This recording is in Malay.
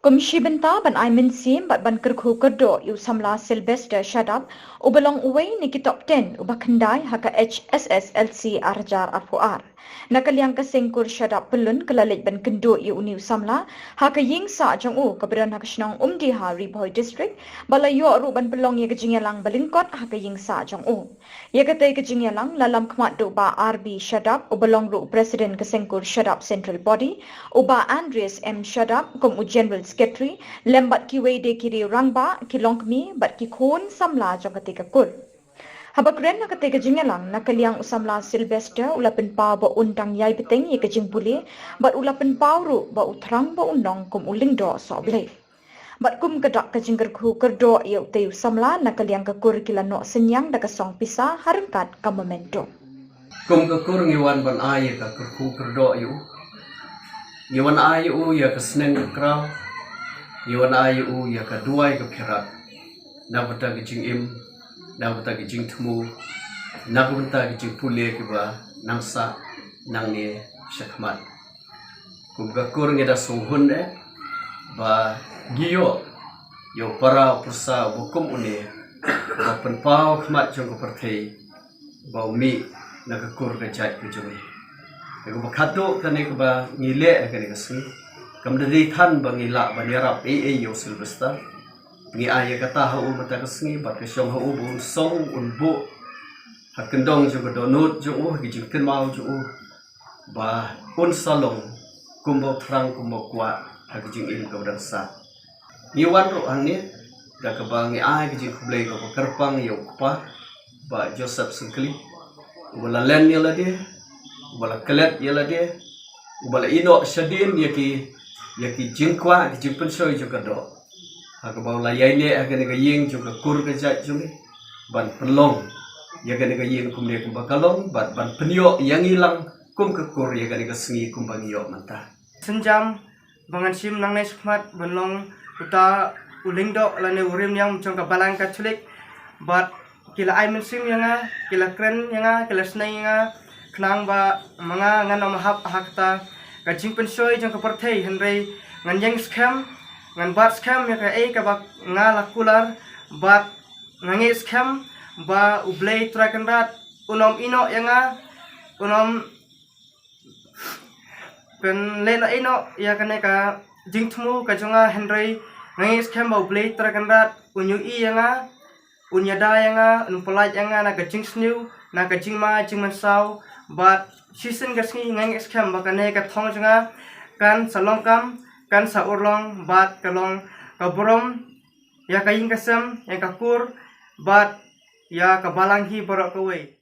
Komisi benta ban ai minsim bat ban kerkhu kerdo yu Samla Sylvester Shadap ubelong uwei ni ki top 10 ubah kendai haka Hsslc arjar arfuar. Nakaliang kasengkur Shadap pelun kelalik ban kendo yu uniu Samla haka ying sa jong u keberan haka shnong umdi ha Riboy district balayo ru ban pelong ye kejingelang balingkot haka ying sa jong u. Ye katai kejingelang lalam kmat do ba RB Shadap ubelong ru presiden kasengkur Shadap Central Body uba Andreas M Shadap kum u General Secretary lembat ki wede kiri rangba kilongkmi bat ki khon Samla jong ketika kur. Habakren na ketika jingelang na kaliang Samla Sylvester ulapin pau ba undang yai beteng ye kejing bule bat ulapin pau ru ba utrang ba undang kum ulingdo so blai. Bat kum kedak kejing kerku kerdo ye uteu Samla na kaliang kekur kila no senyang da kesong pisa harengkat ka memento. Kum kekur ngiwan ban aye ka kerku kerdo yu. Ngiwan aye u ya kesneng kerau. Ngiwan aye u ya keduai ke pirat. Na bata kejing im, na bata kejing temu, na bata kejing pule ke ba nangsa nang ni syakmat. Kum kekur ngida suhun ba giyo yo para persa bukum une ba penpau khmat jong perthei ba umi na kekur ke jat ke jong. Ko bakhato kane ko ba ngile kane kasi kamdadi than ba ngila ba nirap yo Sylvester ni aya kata ha u mata kasngi ba ke shong ha u bu song un bu ha kendong jo ko donut jo u gi jing mau jo u ba un salong kumbo thrang kumbo kwa ha gi jing in ko dansa ni wan ro ang ni da ka ba ngi ai gi jing kublai ko kerpang yo pa ba Joseph Singkli wala len ni la dia wala kelet yala dia wala ino shadin yaki jingkwa jingpen soy juga do haka bawla yaine aga ne ying juga kur ke jat jumi ban pelong yaga ne ying kumne kum bakalong ban penyo yang hilang kum ke kur yaga ne sengi kum bangio manta senjam bangan sim nang nai sukmat benlong uta ulingdo lane urim yang jong ka balang katolik bat kila ai mensim yanga kila kren yanga kila snai yanga kenang ba mga ngan mahap hakta kajing pensoy jang kapartei henry ngan yang scam ngan bat scam ya ka ka ba nga lakular bat ngangi scam ba ublay trakendat unom ino yanga unom pen lela ino ya kane ka jingtmu ka jonga henry ngangi scam ba ublay trakendat unyu i yanga unyada yanga unpolaj yanga na kajing snew na kajing ma jing mansau but season gasngi ngang scam bakane ka thong janga kan salong kam kan sa urlong bat kalong ka Burom ya ka ing kasam ya ka kur bat ya ka balang hi borok ka wei